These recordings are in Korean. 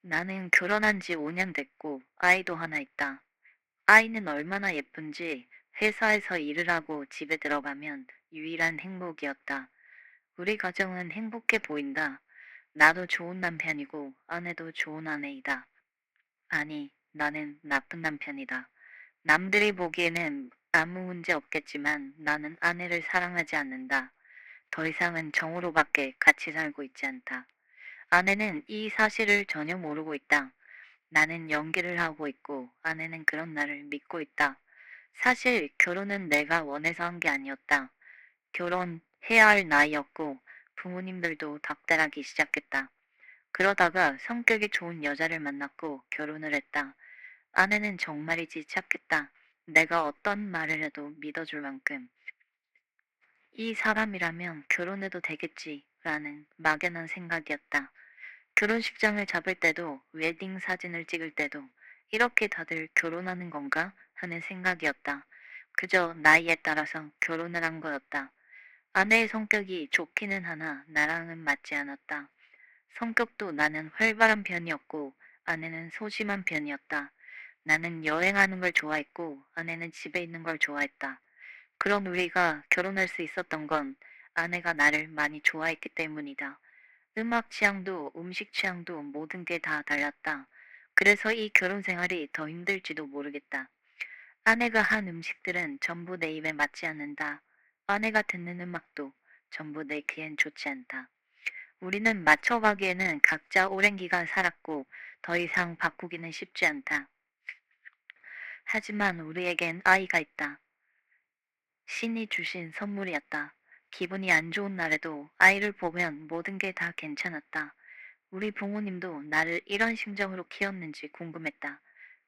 나는 결혼한 지 5년 됐고 아이도 하나 있다. 아이는 얼마나 예쁜지 회사에서 일을 하고 집에 들어가면 유일한 행복이었다. 우리 가정은 행복해 보인다. 나도 좋은 남편이고 아내도 좋은 아내이다. 아니, 나는 나쁜 남편이다. 남들이 보기에는 아무 문제 없겠지만 나는 아내를 사랑하지 않는다. 더 이상은 정으로밖에 같이 살고 있지 않다. 아내는 이 사실을 전혀 모르고 있다. 나는 연기를 하고 있고 아내는 그런 나를 믿고 있다. 사실 결혼은 내가 원해서 한 게 아니었다. 결혼해야 할 나이였고 부모님들도 닥달하기 시작했다. 그러다가 성격이 좋은 여자를 만났고 결혼을 했다. 아내는 정말이지 착했다. 내가 어떤 말을 해도 믿어줄 만큼. 이 사람이라면 결혼해도 되겠지라는 막연한 생각이었다. 결혼식장을 잡을 때도 웨딩 사진을 찍을 때도 이렇게 다들 결혼하는 건가 하는 생각이었다. 그저 나이에 따라서 결혼을 한 거였다. 아내의 성격이 좋기는 하나 나랑은 맞지 않았다. 성격도 나는 활발한 편이었고 아내는 소심한 편이었다. 나는 여행하는 걸 좋아했고 아내는 집에 있는 걸 좋아했다. 그런 우리가 결혼할 수 있었던 건 아내가 나를 많이 좋아했기 때문이다. 음악 취향도 음식 취향도 모든 게 다 달랐다. 그래서 이 결혼 생활이 더 힘들지도 모르겠다. 아내가 한 음식들은 전부 내 입에 맞지 않는다. 아내가 듣는 음악도 전부 내 귀엔 좋지 않다. 우리는 맞춰가기에는 각자 오랜 기간 살았고 더 이상 바꾸기는 쉽지 않다. 하지만 우리에겐 아이가 있다. 신이 주신 선물이었다. 기분이 안 좋은 날에도 아이를 보면 모든 게 다 괜찮았다. 우리 부모님도 나를 이런 심정으로 키웠는지 궁금했다.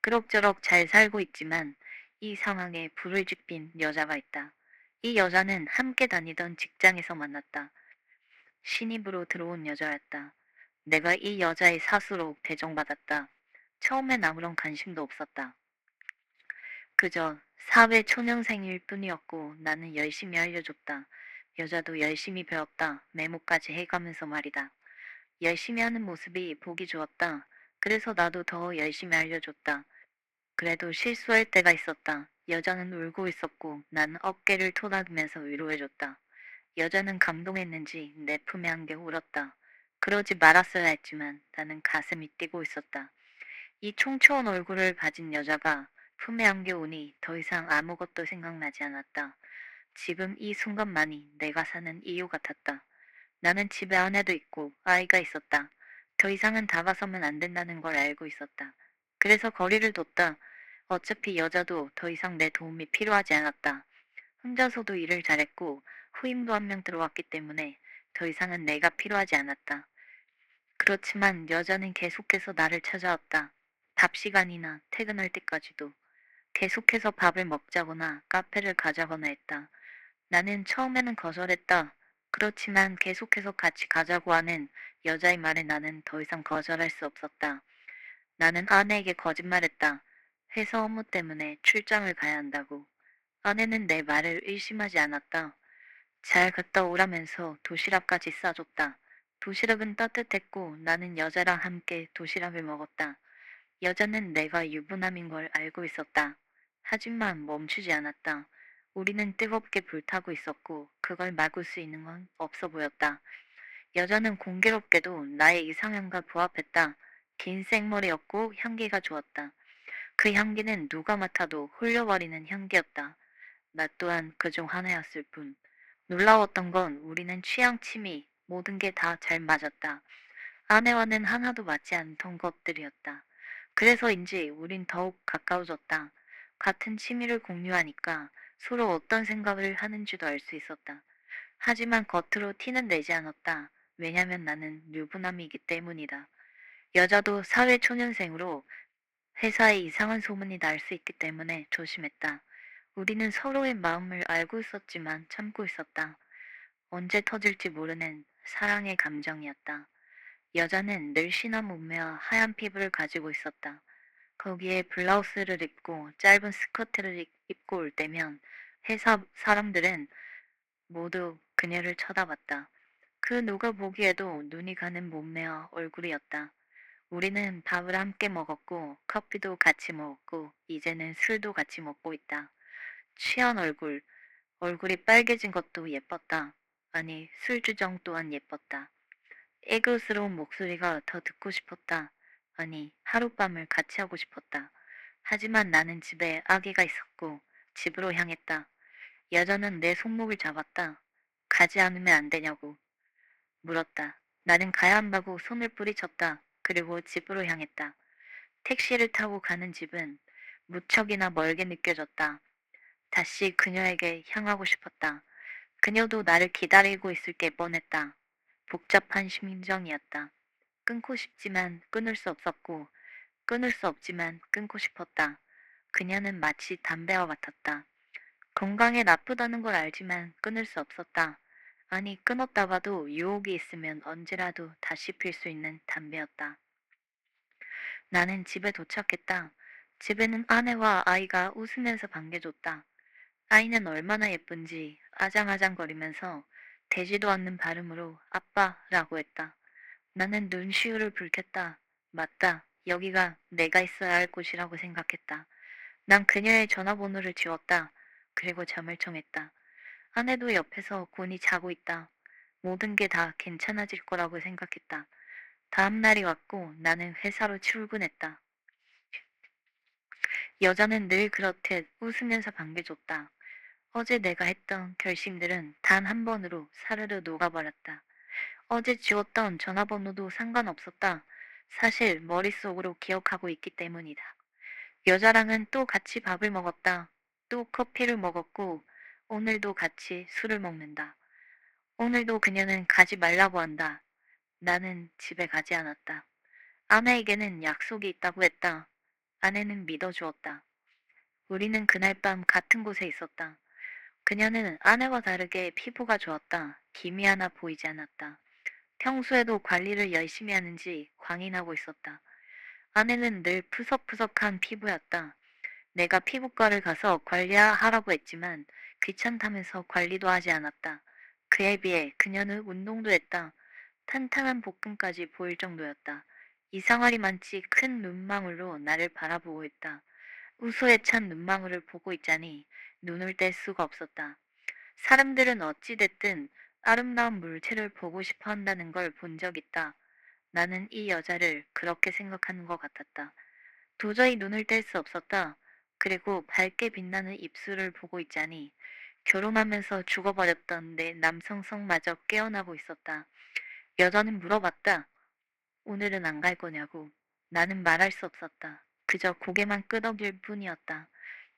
그럭저럭 잘 살고 있지만 이 상황에 불을 지핀 여자가 있다. 이 여자는 함께 다니던 직장에서 만났다. 신입으로 들어온 여자였다. 내가 이 여자의 사수로 배정받았다. 처음엔 아무런 관심도 없었다. 그저 사회 초년생일 뿐이었고 나는 열심히 알려줬다. 여자도 열심히 배웠다. 메모까지 해가면서 말이다. 열심히 하는 모습이 보기 좋았다. 그래서 나도 더 열심히 알려줬다. 그래도 실수할 때가 있었다. 여자는 울고 있었고 나는 어깨를 토닥이면서 위로해줬다. 여자는 감동했는지 내 품에 안겨 울었다. 그러지 말았어야 했지만 나는 가슴이 뛰고 있었다. 이 총초원 얼굴을 가진 여자가 품에 안겨 오니 더 이상 아무것도 생각나지 않았다. 지금 이 순간만이 내가 사는 이유 같았다. 나는 집에 아내도 있고 아이가 있었다. 더 이상은 다가서면 안 된다는 걸 알고 있었다. 그래서 거리를 뒀다. 어차피 여자도 더 이상 내 도움이 필요하지 않았다. 혼자서도 일을 잘했고 후임도 한 명 들어왔기 때문에 더 이상은 내가 필요하지 않았다. 그렇지만 여자는 계속해서 나를 찾아왔다. 답 시간이나 퇴근할 때까지도 계속해서 밥을 먹자거나 카페를 가자거나 했다. 나는 처음에는 거절했다. 그렇지만 계속해서 같이 가자고 하는 여자의 말에 나는 더 이상 거절할 수 없었다. 나는 아내에게 거짓말했다. 회사 업무 때문에 출장을 가야 한다고. 아내는 내 말을 의심하지 않았다. 잘 갔다 오라면서 도시락까지 싸줬다. 도시락은 따뜻했고 나는 여자랑 함께 도시락을 먹었다. 여자는 내가 유부남인 걸 알고 있었다. 하지만 멈추지 않았다. 우리는 뜨겁게 불타고 있었고 그걸 막을 수 있는 건 없어 보였다. 여자는 공교롭게도 나의 이상형과 부합했다. 긴 생머리였고 향기가 좋았다. 그 향기는 누가 맡아도 홀려버리는 향기였다. 나 또한 그중 하나였을 뿐. 놀라웠던 건 우리는 취향, 취미, 모든 게 다 잘 맞았다. 아내와는 하나도 맞지 않던 것들이었다. 그래서인지 우린 더욱 가까워졌다. 같은 취미를 공유하니까 서로 어떤 생각을 하는지도 알 수 있었다. 하지만 겉으로 티는 내지 않았다. 왜냐면 나는 유부남이기 때문이다. 여자도 사회 초년생으로 회사에 이상한 소문이 날 수 있기 때문에 조심했다. 우리는 서로의 마음을 알고 있었지만 참고 있었다. 언제 터질지 모르는 사랑의 감정이었다. 여자는 늘씬한 몸매와 하얀 피부를 가지고 있었다. 거기에 블라우스를 입고 짧은 스커트를 입고 올 때면 회사 사람들은 모두 그녀를 쳐다봤다. 그 누가 보기에도 눈이 가는 몸매와 얼굴이었다. 우리는 밥을 함께 먹었고, 커피도 같이 먹었고, 이제는 술도 같이 먹고 있다. 취한 얼굴이 빨개진 것도 예뻤다. 아니, 술주정 또한 예뻤다. 애교스러운 목소리가 더 듣고 싶었다. 아니, 하룻밤을 같이 하고 싶었다. 하지만 나는 집에 아기가 있었고, 집으로 향했다. 여자는 내 손목을 잡았다. 가지 않으면 안 되냐고 물었다. 나는 가야 한다고 손을 뿌리쳤다. 그리고 집으로 향했다. 택시를 타고 가는 집은 무척이나 멀게 느껴졌다. 다시 그녀에게 향하고 싶었다. 그녀도 나를 기다리고 있을 게 뻔했다. 복잡한 심정이었다. 끊고 싶지만 끊을 수 없었고, 끊을 수 없지만 끊고 싶었다. 그녀는 마치 담배와 같았다. 건강에 나쁘다는 걸 알지만 끊을 수 없었다. 아니, 끊었다가도 유혹이 있으면 언제라도 다시 필 수 있는 담배였다. 나는 집에 도착했다. 집에는 아내와 아이가 웃으면서 반겨줬다. 아이는 얼마나 예쁜지 아장아장거리면서 되지도 않는 발음으로 아빠라고 했다. 나는 눈시울을 붉혔다. 맞다. 여기가 내가 있어야 할 곳이라고 생각했다. 난 그녀의 전화번호를 지웠다. 그리고 잠을 청했다. 아내도 옆에서 곤히 자고 있다. 모든 게 다 괜찮아질 거라고 생각했다. 다음 날이 왔고 나는 회사로 출근했다. 여자는 늘 그렇듯 웃으면서 반겨줬다. 어제 내가 했던 결심들은 단 한 번으로 사르르 녹아버렸다. 어제 지웠던 전화번호도 상관없었다. 사실 머릿속으로 기억하고 있기 때문이다. 여자랑은 또 같이 밥을 먹었다. 또 커피를 먹었고 오늘도 같이 술을 먹는다. 오늘도 그녀는 가지 말라고 한다. 나는 집에 가지 않았다. 아내에게는 약속이 있다고 했다. 아내는 믿어주었다. 우리는 그날 밤 같은 곳에 있었다. 그녀는 아내와 다르게 피부가 좋았다. 기미 하나 보이지 않았다. 평소에도 관리를 열심히 하는지 광이 나고 있었다. 아내는 늘 푸석푸석한 피부였다. 내가 피부과를 가서 관리하라고 했지만 귀찮다면서 관리도 하지 않았다. 그에 비해 그녀는 운동도 했다. 탄탄한 복근까지 보일 정도였다. 이상하리만치 큰 눈망울로 나를 바라보고 있다. 우소에 찬 눈망울을 보고 있자니 눈을 뗄 수가 없었다. 사람들은 어찌됐든 아름다운 물체를 보고 싶어 한다는 걸 본 적 있다. 나는 이 여자를 그렇게 생각하는 것 같았다. 도저히 눈을 뗄 수 없었다. 그리고 밝게 빛나는 입술을 보고 있자니 결혼하면서 죽어버렸던 내 남성성마저 깨어나고 있었다. 여자는 물어봤다. 오늘은 안 갈 거냐고. 나는 말할 수 없었다. 그저 고개만 끄덕일 뿐이었다.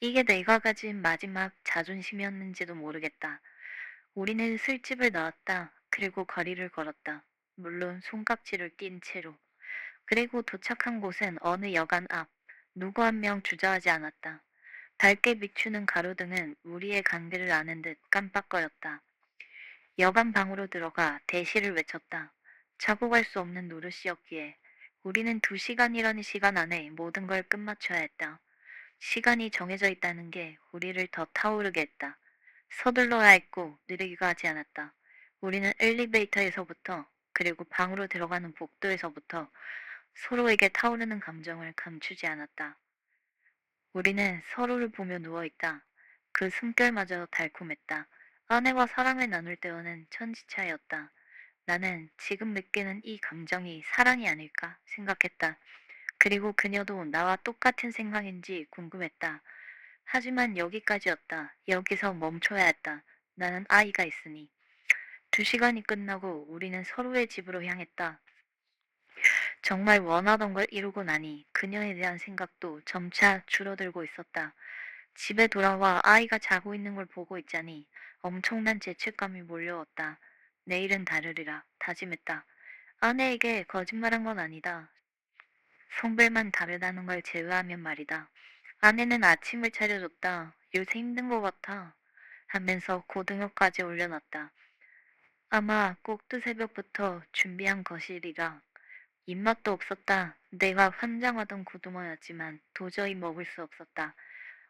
이게 내가 가진 마지막 자존심이었는지도 모르겠다. 우리는 술집을 나왔다. 그리고 거리를 걸었다. 물론 손깍지를 낀 채로. 그리고 도착한 곳은 어느 여관 앞. 누구 한 명 주저하지 않았다. 밝게 비추는 가로등은 우리의 관계를 아는 듯 깜빡거렸다. 여관 방으로 들어가 대시를 외쳤다. 자고 갈 수 없는 노릇이었기에 우리는 2시간이라는 시간 안에 모든 걸 끝마쳐야 했다. 시간이 정해져 있다는 게 우리를 더 타오르게 했다. 서둘러야 했고 느리기가 하지 않았다. 우리는 엘리베이터에서부터 그리고 방으로 들어가는 복도에서부터 서로에게 타오르는 감정을 감추지 않았다. 우리는 서로를 보며 누워있다. 그 숨결마저 달콤했다. 아내와 사랑을 나눌 때와는 천지차이였다. 나는 지금 느끼는 이 감정이 사랑이 아닐까 생각했다. 그리고 그녀도 나와 똑같은 생각인지 궁금했다. 하지만 여기까지였다. 여기서 멈춰야 했다. 나는 아이가 있으니. 2시간이 끝나고 우리는 서로의 집으로 향했다. 정말 원하던 걸 이루고 나니 그녀에 대한 생각도 점차 줄어들고 있었다. 집에 돌아와 아이가 자고 있는 걸 보고 있자니 엄청난 죄책감이 몰려왔다. 내일은 다르리라 다짐했다. 아내에게 거짓말한 건 아니다. 성별만 다르다는 걸 제외하면 말이다. 아내는 아침을 차려줬다. 요새 힘든 것 같아. 하면서 고등어까지 올려놨다. 아마 꼭두 새벽부터 준비한 것이리라. 입맛도 없었다. 내가 환장하던 고등어였지만 도저히 먹을 수 없었다.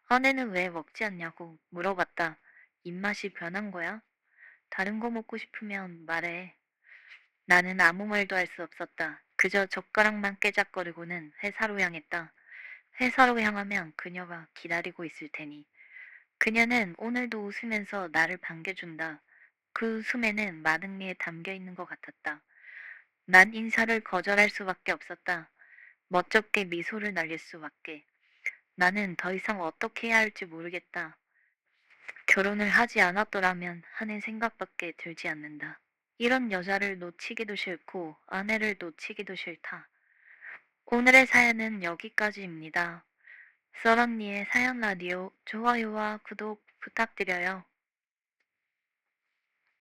아내는 왜 먹지 않냐고 물어봤다. 입맛이 변한 거야? 다른 거 먹고 싶으면 말해. 나는 아무 말도 할 수 없었다. 그저 젓가락만 깨작거리고는 회사로 향했다. 회사로 향하면 그녀가 기다리고 있을 테니. 그녀는 오늘도 웃으면서 나를 반겨준다. 그 웃음에는 많은 게 담겨 있는 것 같았다. 난 인사를 거절할 수밖에 없었다. 멋쩍게 미소를 날릴 수밖에. 나는 더 이상 어떻게 해야 할지 모르겠다. 결혼을 하지 않았더라면 하는 생각밖에 들지 않는다. 이런 여자를 놓치기도 싫고 아내를 놓치기도 싫다. 오늘의 사연은 여기까지입니다. 썰언니의 사연 라디오 좋아요와 구독 부탁드려요.